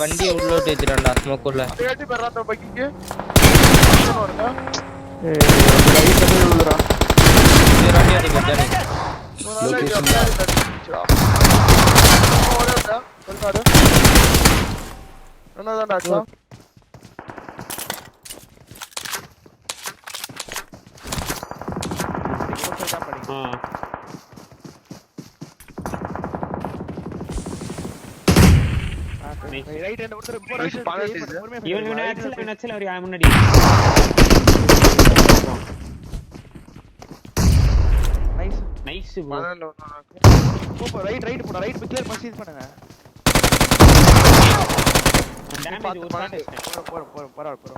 வண்டி உள்ளோட்டு ஏத்திட்டான்டா ஸ்மோக் உள்ள. ஏத்தி பரறாத பக்கிக்கு. ரைட் சைடுல விழுறா. இது வண்டி அடிங்க ஜானி. லொகேஷன் ஓடடா. சொல்றாரு. என்னதான் டாக்டர்? ரைட் ஹேண்ட் ஒருத்தர் இவன் ஆக்சுவலா ஒரு முன்னாடி நைஸ் நைஸ் சூப்பர் ரைட் போடா ரைட் கிளியர் மெசேஜ் பண்ணுங்க டேமேஜ் ஒரு ஷாட் போற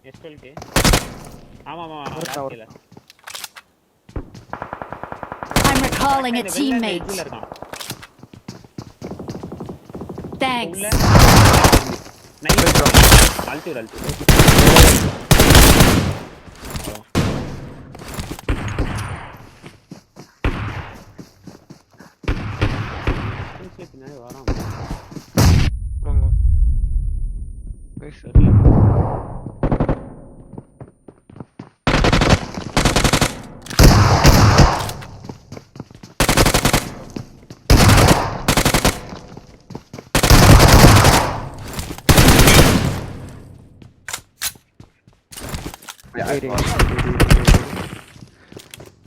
எஸ்எல்கே ஆமா I'm recalling a teammate. Thanks. Nice அல்டிவர் பின்னாடி வரான்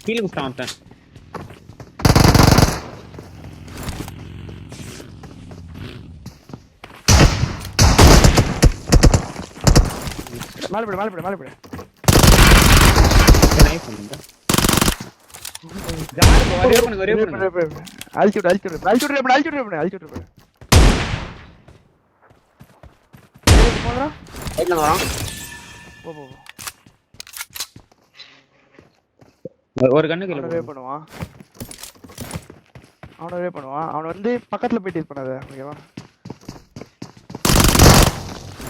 கீழே குஸ்டான் மேல போடு நைஸ் பண்ணுங்க ஜான் ஒரே பண்ணுங்க அல்டிட்யூட் போறா ரைட்ல வரான் போ ஒரு கண்ணு கீழ வே பண்ணுவான் அவன வந்து பக்கத்துல போய் டீல் பண்ணாத ஓகேவா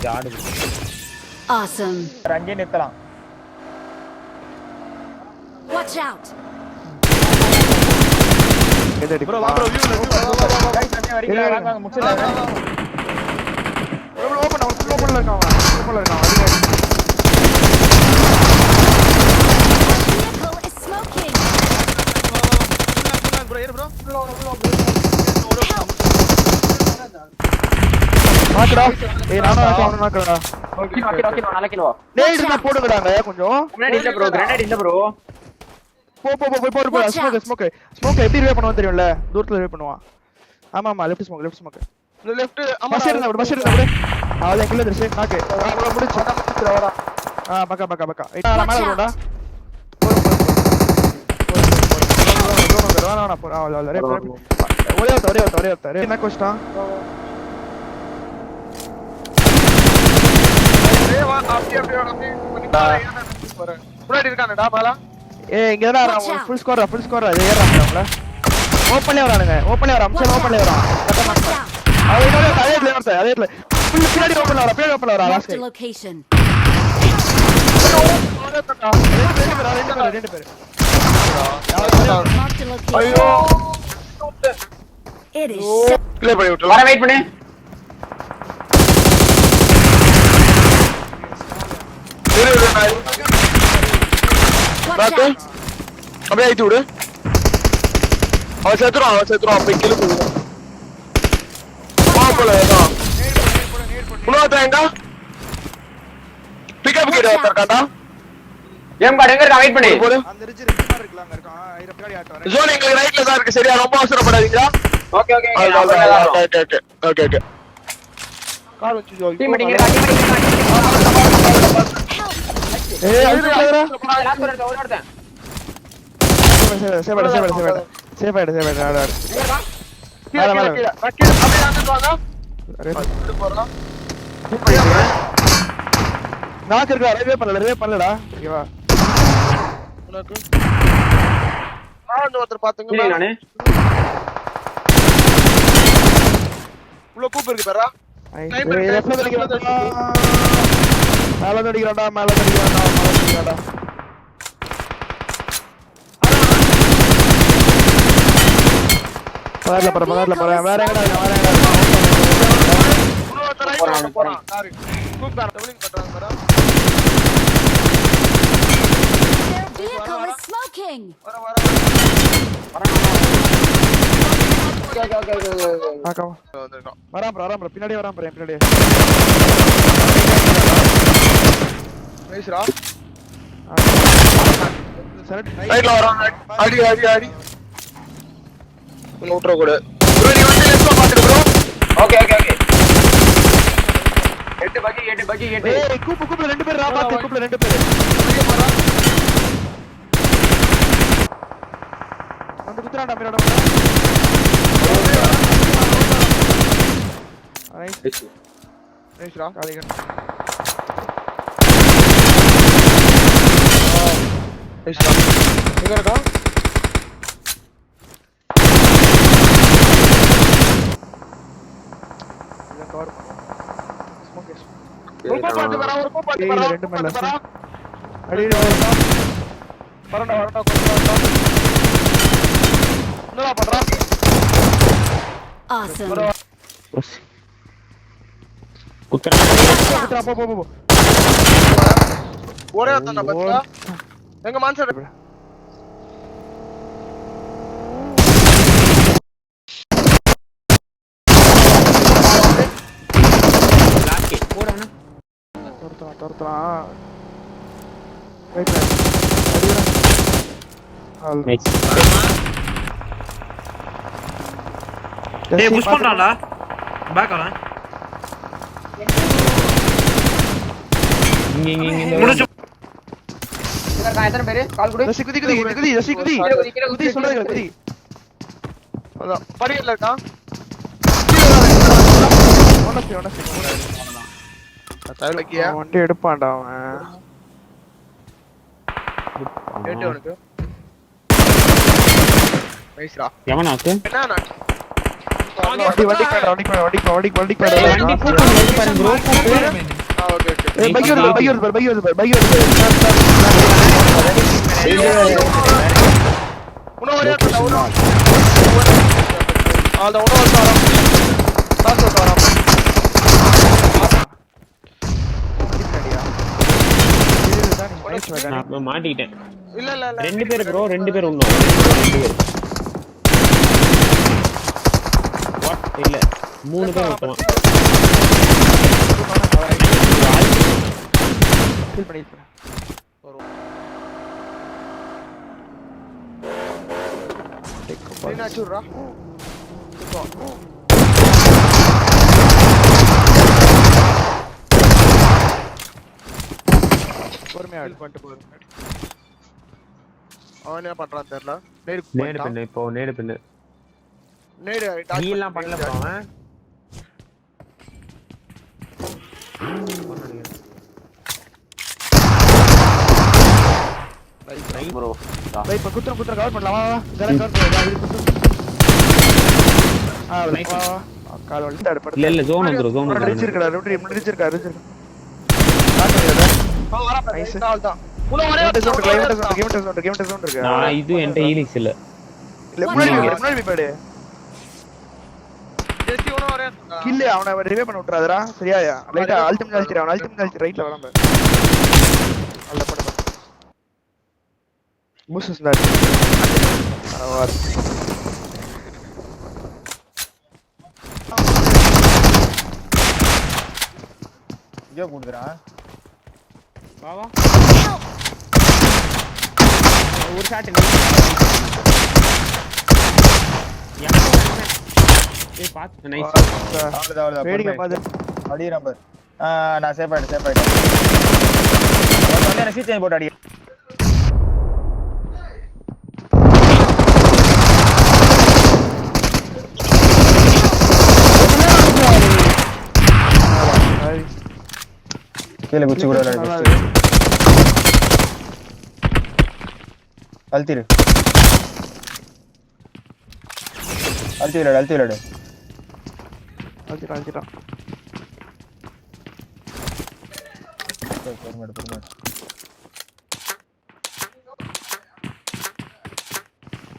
ஜாடு Awesome. ரங்கே நித்தலாம். Watch out. ப்ரோ வா ப்ரோ வியூ கைஸ் ரங்கே வரீங்க வாங்க முடிச்சிடலாம். ப்ரோ ஓபன்ல இருக்கான் Vehicle is smoking. மாக்குடா ஏய் நானா நாக்குடா ஓகே நல்ல கிலோ. டேய் நான் போடுங்கடாங்க கொஞ்சம் முன்னாடி இல்ல ப்ரோ கிரனேட் இல்ல ப்ரோ. போடு ஸ்மோக் எப்படி ரிவே பண்ணுவான் தெரியும்ல தூரத்துல ரிவே பண்ணுவான் ஆமா லெஃப்ட் ஸ்மோக் லெஃப்ட் பஸ் இருந்தா விடு அவளே கில்ல திருச்சு நாக்கு அவள முடிச்சு வரா பக்கா மேல போடா போற ஒரே ஒருத்தர் என்ன கோஸ்டா முன்னாடி இருக்கானடா பாலா ஏய் இங்க தான் அவன் ஃபுல் ஸ்கோர் ஏறாங்கல ஓபன்ல வரானுங்க அம்சம் ஓபன்ல வரான் அவனோட அதேல ஃபுல் பின்னாடி ஓபன்ல வரா லாஸ்ட் location. ரெண்டு பேர் Marked a location. ஐயோ It is ப்ளே பண்ணி விட்டு வர வெயிட் பண்ணு. Watch out. அப்படியே ஆயிட்டு விடு அவன் செத்துறான் அப்படி கீழே போடுவான் போல ஏதான் எங்க பிக்கப் கிட்ட இருக்காண்டா ஏம் கார்டு எங்க இருக்க வெயிட் பண்ணு. போடு அந்த ரிட்ஜ் மாதிரி இருக்கலாம் இருக்கான் ஐர பின்னாடி ஆட்ட வரேன் ஜோன் எங்க ரைட்ல தான் இருக்கு சரியா ரொம்ப அவசரப்படாதீங்க ஓகே கால் வச்சு ஜோ டீம் மீட்டிங் ஏய் அழுதுடா லாஸ்ட் ஒரு ஒருத்தன் சேவ் ஆயிடு ஆடு மேல அப்படியே ஆந்துட்டு வாங்க போறோம் நாக்கு இருக்கா ரிவே பண்ணலடா ஓகேவா உனக்கு ஒருத்தர் பாத்துங்க நானே உள்ள கூப்பு இருக்கு பாரா மேல அடிக்கிறான்டா பக்கத்துல போறேன் வேற எங்கடா போறான் கார் ஸ்கூப் கார் டபுளிங் பண்றாங்க madam Their vehicle is smoking. வரான் ப்ரோ பின்னாடி வரான் ப்ரோ பின்னாடி நைஸ்ரா ரைட்ல வரான் அடி உள்ள ஊட்ற கூட ப்ரோ நீ வந்து லெஃப்ட் பாத்துட்டு ப்ரோ ஓகே 8 பக்கி ஏய் கூப்பு ரெண்டு பேர் பாத்து கூப்புல ரெண்டு பேர் வந்து குத்துறான்டா மேல நைஸ்ரா காலிகன் நைஸ்ரா எங்க இருக்கா இத கவர் ஸ்மோக் ஒரு பாட்டு வரா ரெண்டு மேல அடி வரடா கொஞ்சம் என்னடா பண்றா Awesome. குத்துறா போ ஒரே அத்தன பச்சா எங்க மான்சர் தோர்த்தான் ரைட்ல அடிடா நைஸ் டேய் புஷ் பண்றான்டா பேக் வரேன் இங்க முடிச்சு இதற்கு எத்தனை பேரு கால் கொடு குதி சொல்றீங்க குதி அதான் படியில இருக்கா வண்டி எடுப்பான்டா அவன் கேட்டு உனக்கு நைஸ்ரா எவனாக்கு என்ன வண்டி கூப்பிடு பாருங்க ப்ரோ ஓகே பைக் வருது உன ஒரே அத்தன அந்த உன வந்து வரான் காசு வரான் நான் மாட்டிட்டேன் இல்ல ரெண்டு பேர் ப்ரோ ரெண்டு பேர் இன்னும் வாட் இல்ல மூணு பேர் மொத்தமா ஃபீல் பண்ணிட்டு என்ன ஆச்சுடா பொறுமையா பண்ணிட்டு போறேன் அவன் என்ன பண்றான் தெரியல நேடு பின்ன இப்போ நேடு பின்ன நேடு ஹீல்லாம் பண்ணல ப்ரோ அவன் நைஸ் ப்ரோ பை இப்ப குத்துற கவர் பண்ணலாமா கவர் நைஸ் கால் வலி தடுப்பட இல்ல ஜோன் வந்துரும் ஜோன் அடிச்சிருக்கடா அடிச்சிருக்கா நைஸ் கால் தான் உன ஒரே கேம் டெஸ்ட் இருக்கு நான் இது என்கிட்ட ஹீலிங்ஸ் இல்ல முன்னாடி பேடு ஜெஸ்டி உன ஒரே கில்ல அவனை ரிவே பண்ண விட்டுறாதடா சரியா லைட்டா அல்டிமேட் அடிச்சிரு அவன் அல்டிமேட் ரைட்ல வரான் பாரு நல்ல பண்ணு மூசஸ் நாட் ஆவார் இங்க போடுறா வா வா ஒரு ஷாட் ஏய் பாத்து நைஸ் அவ்வளவுதான் வேடிக்கை பாத்து அடி நம்பர் நான் சேவ் ஆயிட்டேன் வந்து ரசி சேஞ்ச் போட்டு அடி கீழே குச்சி கூட அழுத்திரு அழுத்திடு அழுத்திட்டான்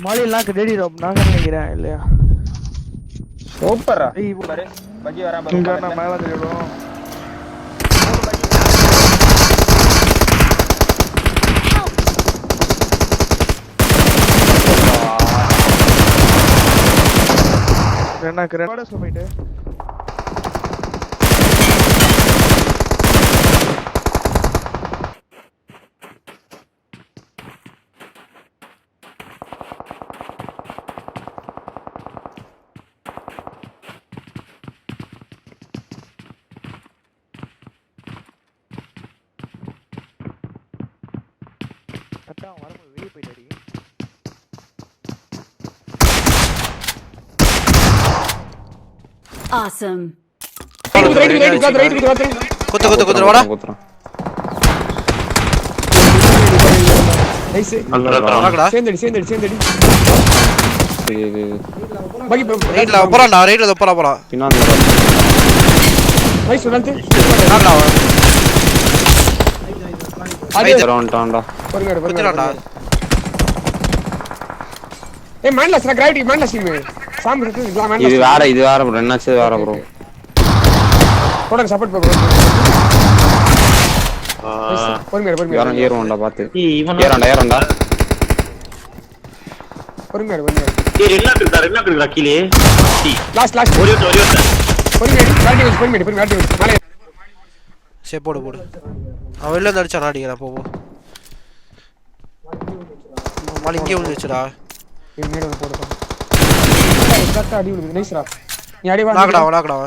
மாலி லாக் ரெடி ரோப் நான் நினைக்கிறேன் இல்லையா சூப்பர்ரா ஏய் பாரு பக்கி வரா இங்க பாரு நான் மேல தெரியும் என்ன கிரேட் போயிட்டு கரெக்டா வரும்போது வெளியே போயிட்டாடி Awesome. குத்து வாடா நைஸ் வாங்கடா சேர்ந்தடி ரைட்ல போறா நைஸ் வந்து வாங்கடா பொறுமையா ஏய் மேன்லஸ் கிராவிட்டி மேன்லஸ் டீம் சாம் இருக்கு இது வேற ப்ரோ என்னாச்சு வேற ப்ரோ போடுங்க சப்போர்ட் ப்ரோ பொறுமையா யாரோ ஏறுவோம்டா பாத்து ஏறண்டா பொறுமையா ஏய் என்ன இருக்குடா கீழே லாஸ்ட் ஒரே பொறுமையா மேலே சரி போடு அவன் வெளில இருந்து அடிச்சான் அடிக்கிறேன் போ மாலி இங்கே விழுந்துச்சுடா மேலே போடுப்பா கரெக்ட்டா அடி விழுது நைஸ்ரா நீ அடி வா நாக்கடா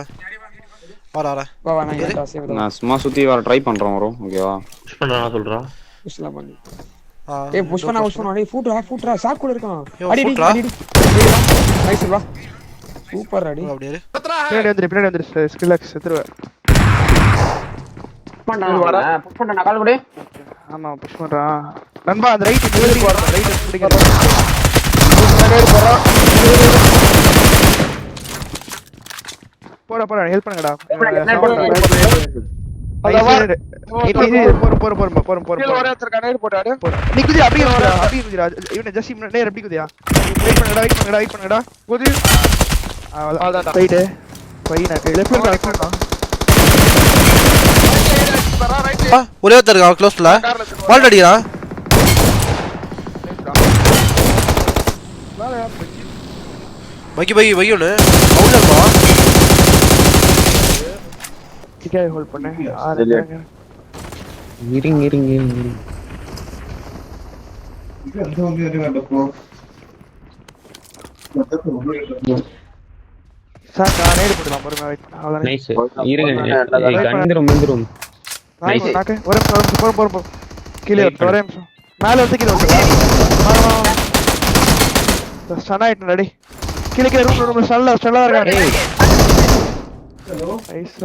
வாடா வா நான் சேவ் நான் சும்மா சுத்தி வர ட்ரை பண்றேன் ப்ரோ ஓகேவா புஷ் பண்ணா சொல்றா புஷ்லாம் பண்ணு ஏய் புஷ் பண்ணா டேய் ஃபூட்ரா சாக் கூட இருக்கான் அடி நைஸ் வா சூப்பர் அடி அப்படியே பின்னாடி வந்துரு ஸ்கில் செத்துருவ புஷ் பண்ணா கால் குடு ஆமா புஷ் பண்றான் நண்பா அந்த ரைட் டெலிவரி போறா ரைட் பிடிக்கற போடா ஹெல்ப் பண்ணுங்கடா போற கீழ ஒரே ஒருத்தர் கனெக்ட் போட்டாரு நிக்குது அப்படியே குதிரா இவனை ஜஸ்ட் நேரா அப்படி குதியா வெயிட் பண்ணுங்கடா குதி அவ்வளவுதான் ரைட் பையனா லெஃப்ட்ல இருக்கா ஒரே ஒருத்தர் இருக்கா க்ளோஸ்ல வால்ட் அடிக்கிறான் பைக்கி ஒன்னு அவுட் இருக்கா டிகே ஹோல்ட் பண்ணு இருங்க சார் நான் நேடு போடலாம் பொறுமையா வெயிட் அவ்வளவுதான் நைஸ் இருங்க கண்டிரும் நைஸ் நாக்கு போற கீழே ஒரே நிமிஷம் மேல வந்து கீழே வந்து ஸ்டன் ஆயிட்டு ரெடி கீழே ரூம்ல ஸ்டன்ல இருக்கா நைஸ்